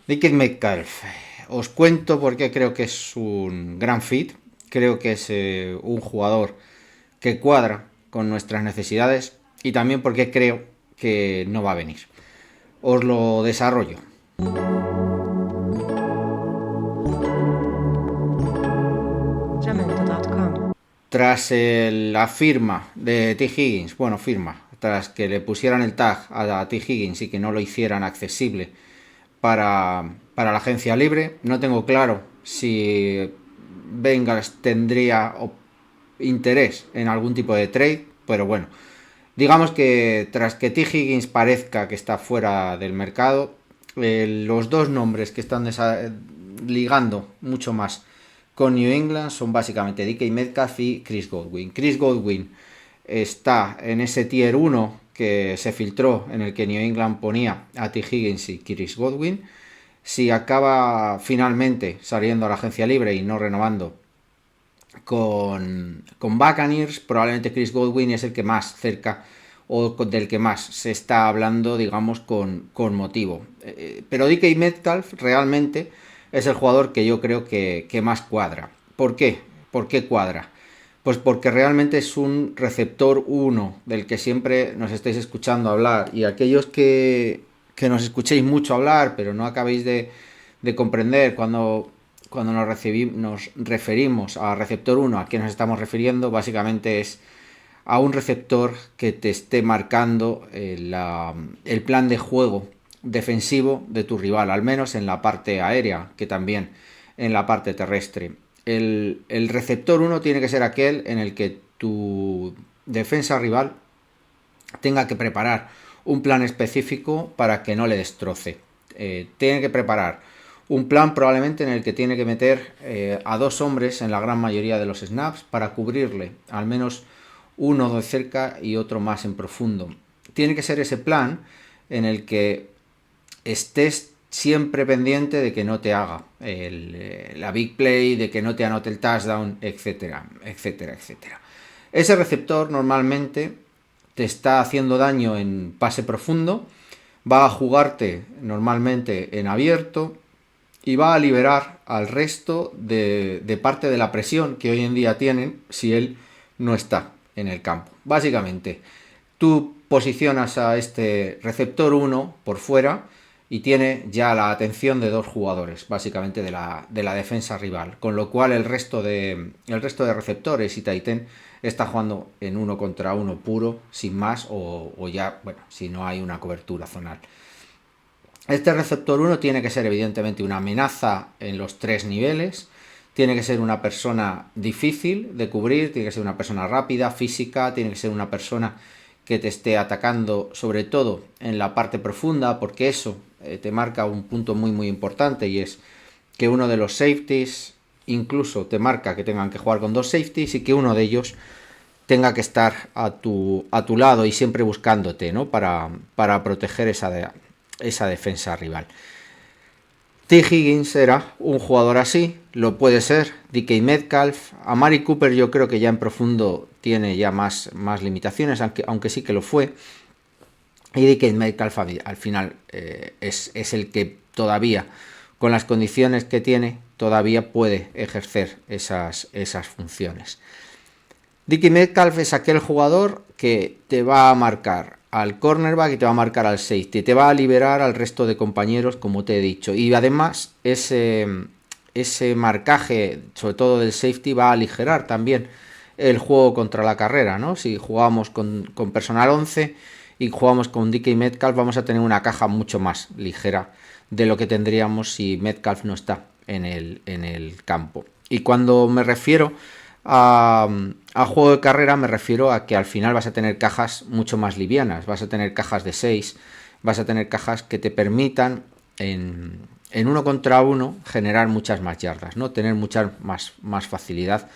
DK Metcalf, os cuento porque creo que es un gran fit, creo que es un jugador que cuadra con nuestras necesidades y también porque creo que no va a venir. Os lo desarrollo. Jamendo.com. Tras la firma de T. Higgins, tras que le pusieran el tag a T. Higgins y que no lo hicieran accesible para la agencia libre, no tengo claro si Bengals tendría interés en algún tipo de trade, pero bueno, digamos que tras que T. Higgins parezca que está fuera del mercado, los dos nombres que están ligando mucho más con New England son básicamente DK Metcalf y Chris Godwin. Chris Godwin está en ese tier 1 que se filtró en el que New England ponía a T. Higgins y Chris Godwin. Si acaba finalmente saliendo a la agencia libre y no renovando con Buccaneers, probablemente Chris Godwin es el que más cerca o del que más se está hablando, digamos, con motivo. Pero DK Metcalf realmente es el jugador que yo creo que más cuadra. ¿Por qué? ¿Por qué cuadra? Pues porque realmente es un receptor 1 del que siempre nos estáis escuchando hablar, y aquellos que nos escuchéis mucho hablar pero no acabéis de comprender cuando nos referimos a receptor 1 a qué nos estamos refiriendo, básicamente es a un receptor que te esté marcando el plan de juego defensivo de tu rival, al menos en la parte aérea, que también en la parte terrestre. El receptor 1 tiene que ser aquel en el que tu defensa rival tenga que preparar un plan específico para que no le destroce. Tiene que preparar un plan probablemente en el que tiene que meter a dos hombres en la gran mayoría de los snaps para cubrirle al menos uno de cerca y otro más en profundo. Tiene que ser ese plan en el que estés siempre pendiente de que no te haga la big play, de que no te anote el touchdown, etcétera, etcétera, etcétera. Ese receptor normalmente te está haciendo daño en pase profundo, va a jugarte normalmente en abierto y va a liberar al resto de parte de la presión que hoy en día tienen si él no está en el campo. Básicamente, tú posicionas a este receptor 1 por fuera y tiene ya la atención de dos jugadores, básicamente de la defensa rival, con lo cual el resto de receptores y Titan está jugando en 1 contra 1 puro, sin más, o ya, bueno, si no hay una cobertura zonal. Este receptor 1 tiene que ser evidentemente una amenaza en los tres niveles, tiene que ser una persona difícil de cubrir, tiene que ser una persona rápida, física, tiene que ser una persona que te esté atacando sobre todo en la parte profunda, porque eso te marca un punto muy muy importante, y es que uno de los safeties incluso te marca que tengan que jugar con dos safeties y que uno de ellos tenga que estar a tu lado y siempre buscándote, ¿no? Para proteger esa defensa rival. T. Higgins era un jugador así, lo puede ser. DK Metcalf, a Amari Cooper yo creo que ya en profundo tiene ya más limitaciones, aunque sí que lo fue. Y DK Metcalf al final es el que todavía, con las condiciones que tiene, todavía puede ejercer esas funciones. DK Metcalf es aquel jugador que te va a marcar al cornerback y te va a marcar al safety, te va a liberar al resto de compañeros, como te he dicho, y además ese marcaje, sobre todo del safety, va a aligerar también el juego contra la carrera, ¿no? Si jugamos con personal 11 y jugamos con DK Metcalf, vamos a tener una caja mucho más ligera de lo que tendríamos si Metcalf no está en el campo. Y cuando me refiero a juego de carrera, me refiero a que al final vas a tener cajas mucho más livianas, vas a tener cajas de 6, vas a tener cajas que te permitan en 1 contra 1 generar muchas más yardas, ¿no? Tener mucha más facilidad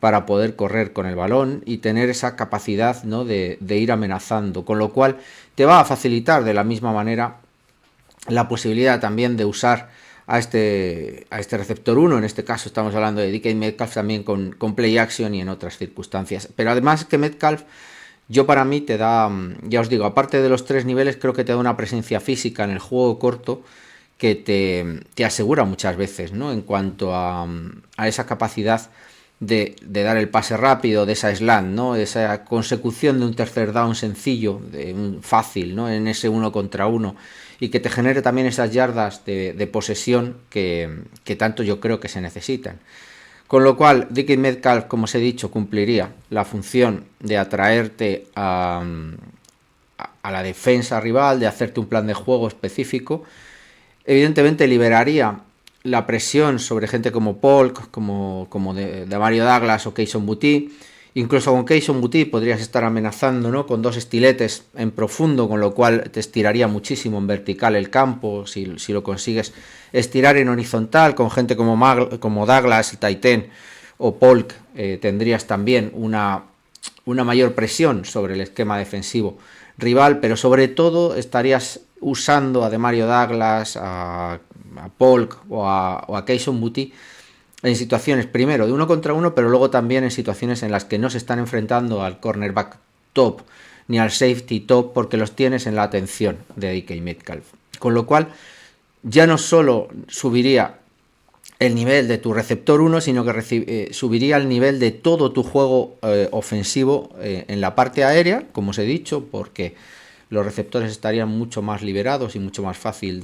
para poder correr con el balón y tener esa capacidad, ¿no? de ir amenazando, con lo cual te va a facilitar de la misma manera la posibilidad también de usar a este receptor 1, en este caso estamos hablando de DK Metcalf también con play action y en otras circunstancias. Pero además que Metcalf, para mí te da, ya os digo, aparte de los tres niveles, creo que te da una presencia física en el juego corto que te asegura muchas veces, ¿no? En cuanto a esa capacidad de dar el pase rápido, de esa slant, ¿no? Esa consecución de un tercer down sencillo, fácil, ¿no? En ese 1 contra 1, y que te genere también esas yardas de posesión que tanto yo creo que se necesitan. Con lo cual, DK Metcalf, como os he dicho, cumpliría la función de atraerte a la defensa rival, de hacerte un plan de juego específico. Evidentemente liberaría la presión sobre gente como Polk, como de Mario Douglas o Kayshon Boutte. Incluso con Kayshon Boutte podrías estar amenazando, ¿no? Con dos estiletes en profundo, con lo cual te estiraría muchísimo en vertical el campo, si lo consigues estirar en horizontal. Con gente como Douglas, el tight end, o Polk, tendrías también una mayor presión sobre el esquema defensivo rival, pero sobre todo estarías usando a Demario Douglas, a Polk o a Kayshon Boutte en situaciones, primero, de 1 contra 1, pero luego también en situaciones en las que no se están enfrentando al cornerback top ni al safety top, porque los tienes en la atención de DK Metcalf. Con lo cual, ya no solo subiría el nivel de tu receptor 1, sino que subiría el nivel de todo tu juego ofensivo en la parte aérea, como os he dicho, porque los receptores estarían mucho más liberados y mucho más fácil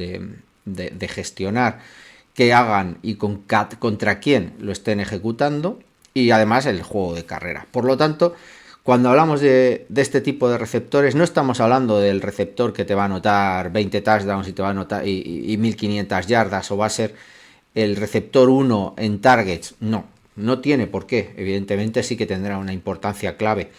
de gestionar que hagan y contra quién lo estén ejecutando, y además el juego de carrera. Por lo tanto, cuando hablamos de este tipo de receptores, no estamos hablando del receptor que te va a anotar 20 touchdowns y te va a anotar y 1500 yardas, o va a ser el receptor 1 en targets. No tiene por qué. Evidentemente sí que tendrá una importancia clave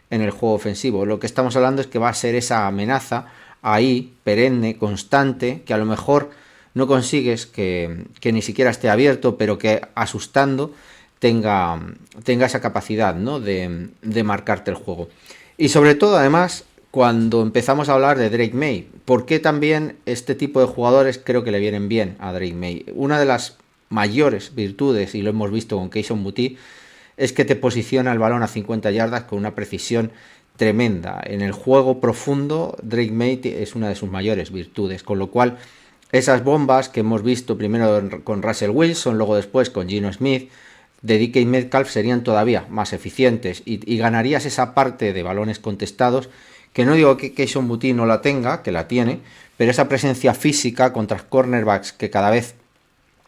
en el juego ofensivo. Lo que estamos hablando es que va a ser esa amenaza ahí, perenne, constante, que a lo mejor no consigues que ni siquiera esté abierto, pero que asustando tenga esa capacidad, ¿no? de marcarte el juego. Y sobre todo, además, cuando empezamos a hablar de Drake Maye, porque también este tipo de jugadores creo que le vienen bien a Drake Maye. Una de las mayores virtudes, y lo hemos visto con Kayshon Boutte, es que te posiciona el balón a 50 yardas con una precisión tremenda. En el juego profundo, Drake Maye es una de sus mayores virtudes, con lo cual esas bombas que hemos visto primero con Russell Wilson, luego después con Geno Smith, de DK Metcalf serían todavía más eficientes, y ganarías esa parte de balones contestados, que no digo que Kayshon Boutte no la tenga, que la tiene, pero esa presencia física contra cornerbacks que cada vez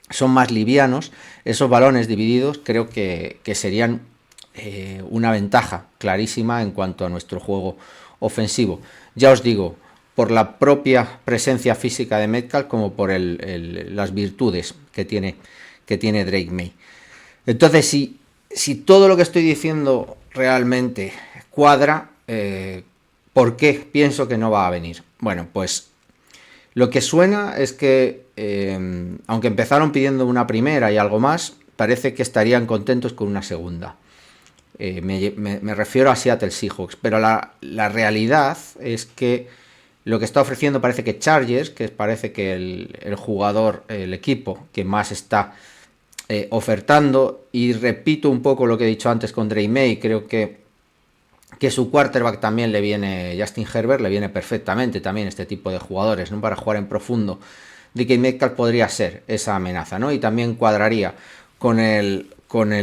son más livianos, esos balones divididos creo que serían una ventaja clarísima en cuanto a nuestro juego ofensivo. Ya os digo, por la propia presencia física de Metcalf, como por las virtudes que tiene Drake Maye. Entonces, si todo lo que estoy diciendo realmente cuadra, ¿por qué pienso que no va a venir? Bueno, pues lo que suena es que, aunque empezaron pidiendo una primera y algo más, parece que estarían contentos con una segunda. Me refiero a Seattle Seahawks, pero la realidad es que lo que está ofreciendo parece que Chargers, que parece que el jugador, el equipo que más está ofertando, y repito un poco lo que he dicho antes con Drake Maye, creo que su quarterback también le viene, Justin Herbert, le viene perfectamente también este tipo de jugadores, ¿no? Para jugar en profundo. DK Metcalf podría ser esa amenaza, ¿no? Y también cuadraría con el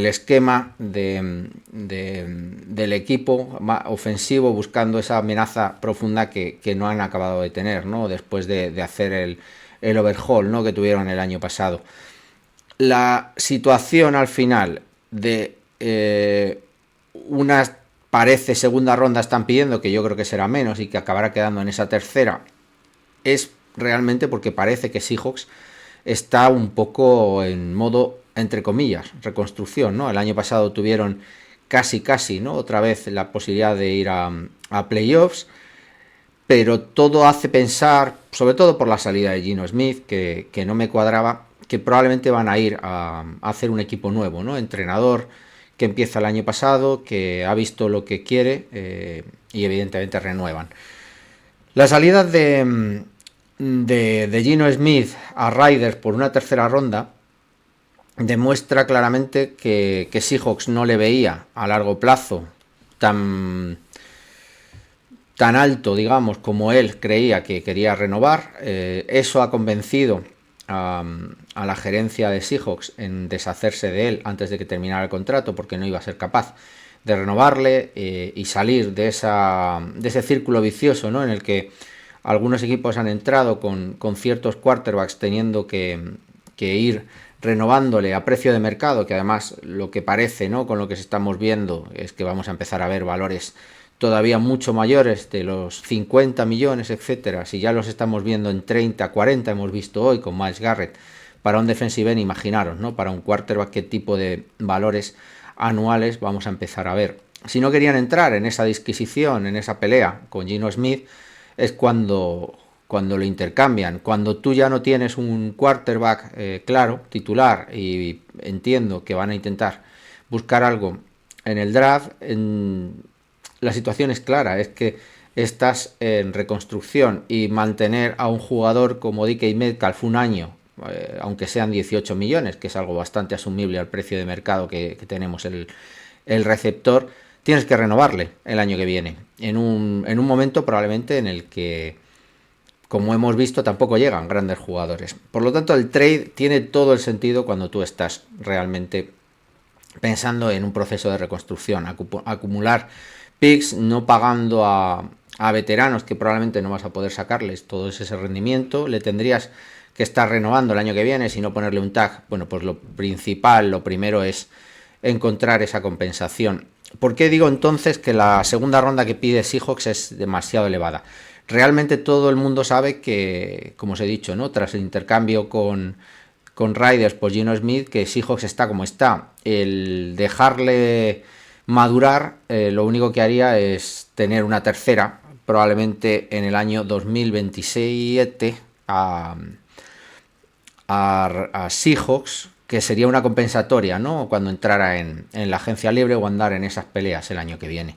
esquema del equipo ofensivo, buscando esa amenaza profunda que no han acabado de tener, ¿no? Después de hacer el overhaul, ¿no? Que tuvieron el año pasado. La situación al final de unas parece segunda ronda están pidiendo, que yo creo que será menos y que acabará quedando en esa tercera, es realmente porque parece que Seahawks está un poco en modo, entre comillas, reconstrucción, ¿no? El año pasado tuvieron casi, ¿no? Otra vez la posibilidad de ir a playoffs, pero todo hace pensar, sobre todo por la salida de Geno Smith, que no me cuadraba, que probablemente van a ir a hacer un equipo nuevo, ¿no? Entrenador que empieza el año pasado, que ha visto lo que quiere, y evidentemente renuevan. La salida de Geno Smith a Raiders por una tercera ronda demuestra claramente que Seahawks no le veía a largo plazo tan alto, digamos, como él creía que quería renovar. Eso ha convencido a la gerencia de Seahawks en deshacerse de él antes de que terminara el contrato, porque no iba a ser capaz de renovarle y salir de ese círculo vicioso, ¿no?, en el que algunos equipos han entrado con ciertos quarterbacks teniendo que ir renovándole a precio de mercado, que además lo que parece, ¿no?, con lo que estamos viendo es que vamos a empezar a ver valores todavía mucho mayores de los 50 millones, etcétera. Si ya los estamos viendo en 30, 40, hemos visto hoy con Myles Garrett para un defensive end, imaginaros, ¿no?, para un quarterback, qué tipo de valores anuales vamos a empezar a ver. Si no querían entrar en esa disquisición, en esa pelea con Geno Smith, es cuando lo intercambian. Cuando tú ya no tienes un quarterback claro, titular, y entiendo que van a intentar buscar algo en el draft, la situación es clara, es que estás en reconstrucción, y mantener a un jugador como DK Metcalf un año, aunque sean 18 millones, que es algo bastante asumible al precio de mercado que tenemos el receptor, tienes que renovarle el año que viene, en un momento probablemente en el que, como hemos visto, tampoco llegan grandes jugadores. Por lo tanto, el trade tiene todo el sentido cuando tú estás realmente pensando en un proceso de reconstrucción, acumular picks, no pagando a veteranos que probablemente no vas a poder sacarles todo ese rendimiento. Le tendrías que estar renovando el año que viene, si no ponerle un tag. Bueno, pues lo primero es encontrar esa compensación. ¿Por qué digo entonces que la segunda ronda que pide Seahawks es demasiado elevada? Realmente todo el mundo sabe que, como os he dicho, ¿no?, tras el intercambio con Raiders por Geno Smith, que Seahawks está como está. El dejarle madurar, lo único que haría es tener una tercera, probablemente en el año 2027, a Seahawks, que sería una compensatoria, ¿no?, cuando entrara en la agencia libre o andar en esas peleas el año que viene.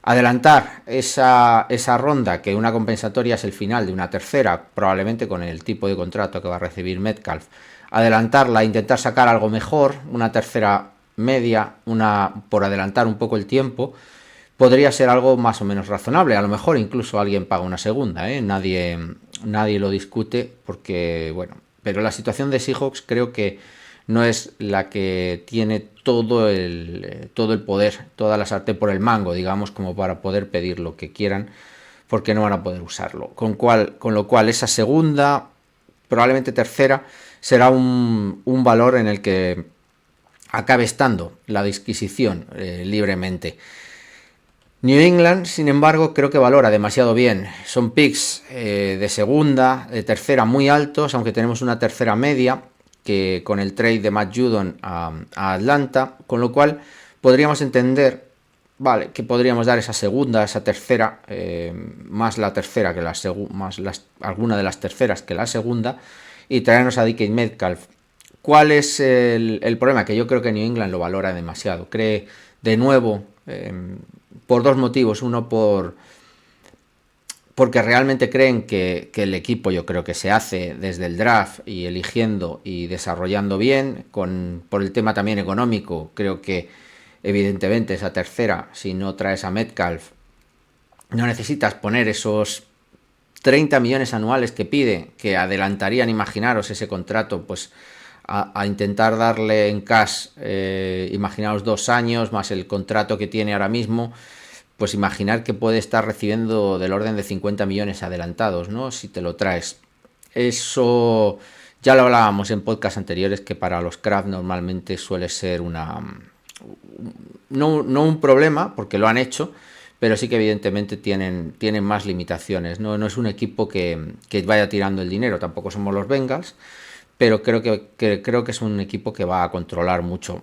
Adelantar esa ronda, que una compensatoria es el final de una tercera, probablemente con el tipo de contrato que va a recibir Metcalf, adelantarla, intentar sacar algo mejor, una tercera media, por adelantar un poco el tiempo, podría ser algo más o menos razonable. A lo mejor incluso alguien paga una segunda, nadie lo discute, porque, bueno, pero la situación de Seahawks creo que no es la que tiene todo el poder, toda la sartén por el mango, digamos, como para poder pedir lo que quieran, porque no van a poder usarlo. Con lo cual esa segunda, probablemente tercera, será un valor en el que acabe estando la disquisición libremente. New England, sin embargo, creo que valora demasiado bien. Son picks de segunda, de tercera muy altos, aunque tenemos una tercera media, que con el trade de Matt Judon a Atlanta, con lo cual podríamos entender, vale, que podríamos dar esa segunda, esa tercera, más la tercera que alguna de las terceras que la segunda, y traernos a DK Metcalf. ¿Cuál es el problema? Que yo creo que New England lo valora demasiado. Cree, de nuevo, por dos motivos. Uno, porque realmente creen que el equipo, yo creo que se hace desde el draft y eligiendo y desarrollando bien, por el tema también económico. Creo que evidentemente esa tercera, si no traes a Metcalf, no necesitas poner esos 30 millones anuales que pide, que adelantarían, imaginaros, ese contrato, pues a intentar darle en cash, imaginaos 2 años más el contrato que tiene ahora mismo. Pues imaginar que puede estar recibiendo del orden de 50 millones adelantados, ¿no?, si te lo traes. Eso ya lo hablábamos en podcasts anteriores, que para los Kraft normalmente suele ser no un problema, porque lo han hecho, pero sí que evidentemente tienen más limitaciones. No es un equipo que vaya tirando el dinero, tampoco somos los Bengals, pero creo que es un equipo que va a controlar mucho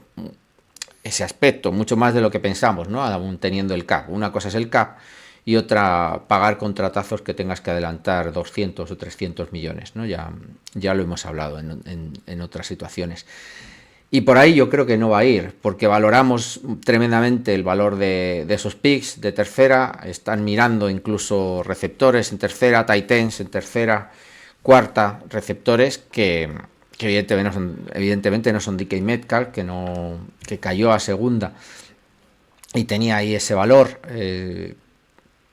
ese aspecto, mucho más de lo que pensamos, ¿no?, aún teniendo el cap. Una cosa es el cap y otra pagar contratazos que tengas que adelantar 200 o 300 millones, ¿no? Ya lo hemos hablado en otras situaciones. Y por ahí yo creo que no va a ir, porque valoramos tremendamente el valor de esos picks de tercera. Están mirando incluso receptores en tercera, tight ends en tercera, cuarta, receptores que evidentemente no son DK Metcalf, que cayó a segunda y tenía ahí ese valor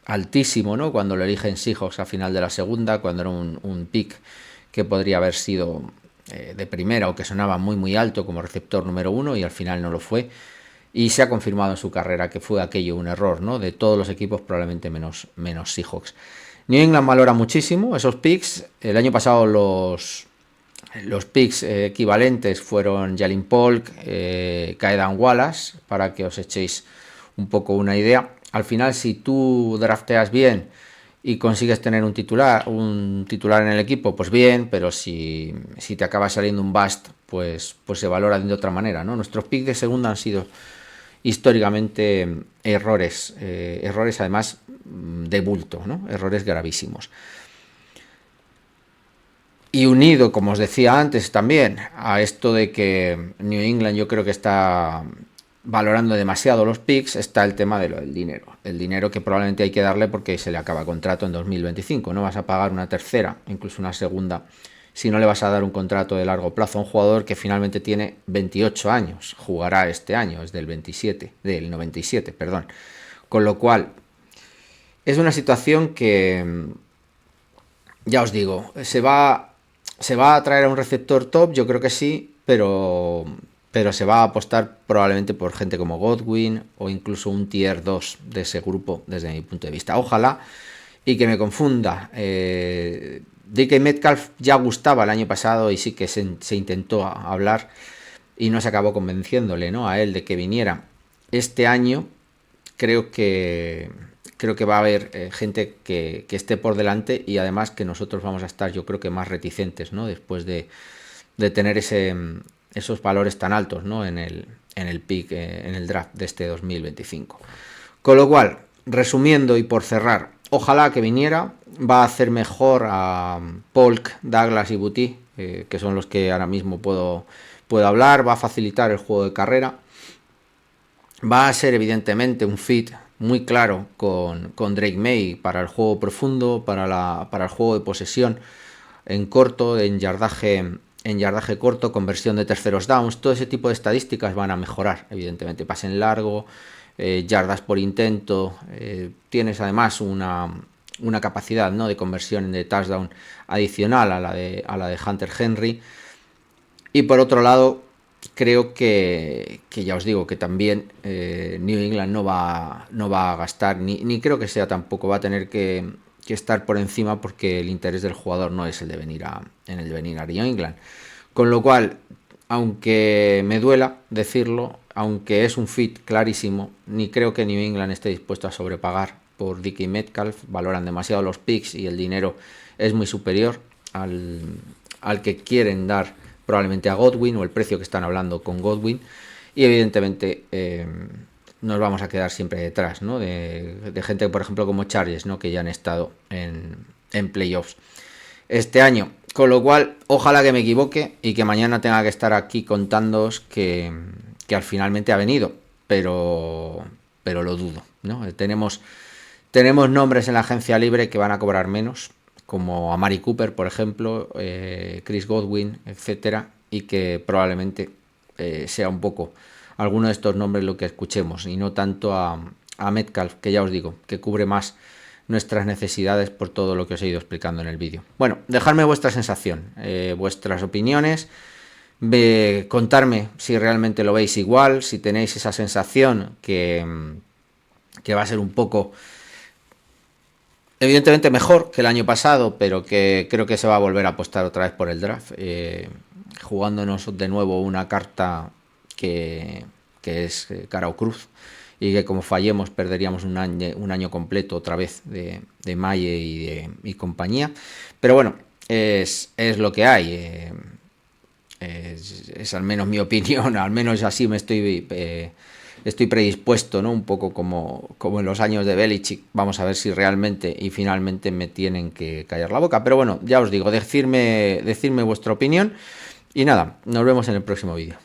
altísimo, ¿no?, cuando lo eligen Seahawks a final de la segunda, cuando era un pick que podría haber sido de primera o que sonaba muy muy alto como receptor número 1 y al final no lo fue. Y se ha confirmado en su carrera que fue aquello un error, ¿no? De todos los equipos, probablemente menos Seahawks. New England valora muchísimo esos picks. El año pasado los picks equivalentes fueron Jalen Polk, Kaedan Wallace, para que os echéis un poco una idea. Al final, si tú drafteas bien y consigues tener un titular en el equipo, pues bien, pero si te acaba saliendo un bust, pues se valora de otra manera, ¿no? Nuestros picks de segunda han sido históricamente errores además de bulto, ¿no? Errores gravísimos. Y unido, como os decía antes también, a esto de que New England yo creo que está valorando demasiado los picks, está el tema de lo del dinero. El dinero que probablemente hay que darle porque se le acaba contrato en 2025. No vas a pagar una tercera, incluso una segunda, si no le vas a dar un contrato de largo plazo a un jugador que finalmente tiene 28 años. Jugará este año, es del 97, perdón. Con lo cual, es una situación que, ya os digo, ¿se va a traer a un receptor top? Yo creo que sí, pero se va a apostar probablemente por gente como Godwin o incluso un tier 2 de ese grupo desde mi punto de vista. Ojalá y que me confunda. DK Metcalf ya gustaba el año pasado y sí que se intentó hablar y no se acabó convenciéndole, ¿no?, a él de que viniera. Este año creo que va a haber gente que esté por delante y además que nosotros vamos a estar, yo creo que más reticentes, ¿no?, después de tener esos valores tan altos, ¿no?, en el pick, en el draft de este 2025. Con lo cual, resumiendo y por cerrar, ojalá que viniera. Va a hacer mejor a Polk, Douglas y Boutte, que son los que ahora mismo puedo hablar. Va a facilitar el juego de carrera. Va a ser evidentemente un fit muy claro con Drake May para el juego profundo, para el juego de posesión en corto, en yardaje corto, conversión de terceros downs. Todo ese tipo de estadísticas van a mejorar, evidentemente. Pase en largo, yardas por intento. Tienes además una capacidad, ¿no?, de conversión de touchdown adicional a la de Hunter Henry. Y por otro lado, creo que ya os digo que también New England no va a gastar, ni creo que sea tampoco, va a tener que estar por encima porque el interés del jugador no es el de venir a New England. Con lo cual, aunque me duela decirlo, aunque es un fit clarísimo, ni creo que New England esté dispuesto a sobrepagar por DK Metcalf. Valoran demasiado los picks y el dinero es muy superior al que quieren dar probablemente a Godwin o el precio que están hablando con Godwin. Y evidentemente nos vamos a quedar siempre detrás, ¿no?, de gente, por ejemplo, como Chargers, ¿no?, que ya han estado en playoffs este año. Con lo cual, ojalá que me equivoque y que mañana tenga que estar aquí contándoos que al finalmente ha venido, pero lo dudo, ¿no? Tenemos nombres en la agencia libre que van a cobrar menos, como Amari Cooper, por ejemplo, Chris Godwin, etcétera, y que probablemente sea un poco alguno de estos nombres lo que escuchemos y no tanto a Metcalf, que ya os digo, que cubre más nuestras necesidades por todo lo que os he ido explicando en el vídeo. Bueno, dejadme vuestra sensación, vuestras opiniones, contarme si realmente lo veis igual, si tenéis esa sensación que va a ser un poco, evidentemente mejor que el año pasado, pero que creo que se va a volver a apostar otra vez por el draft, jugándonos de nuevo una carta que es cara o cruz, y que como fallemos perderíamos un año completo otra vez de Maye y compañía. Pero bueno, es lo que hay. Es al menos mi opinión, al menos así me estoy predispuesto, ¿no? Un poco como en los años de Belichick. Vamos a ver si realmente y finalmente me tienen que callar la boca. Pero bueno, ya os digo, decidme vuestra opinión. Y nada, nos vemos en el próximo vídeo.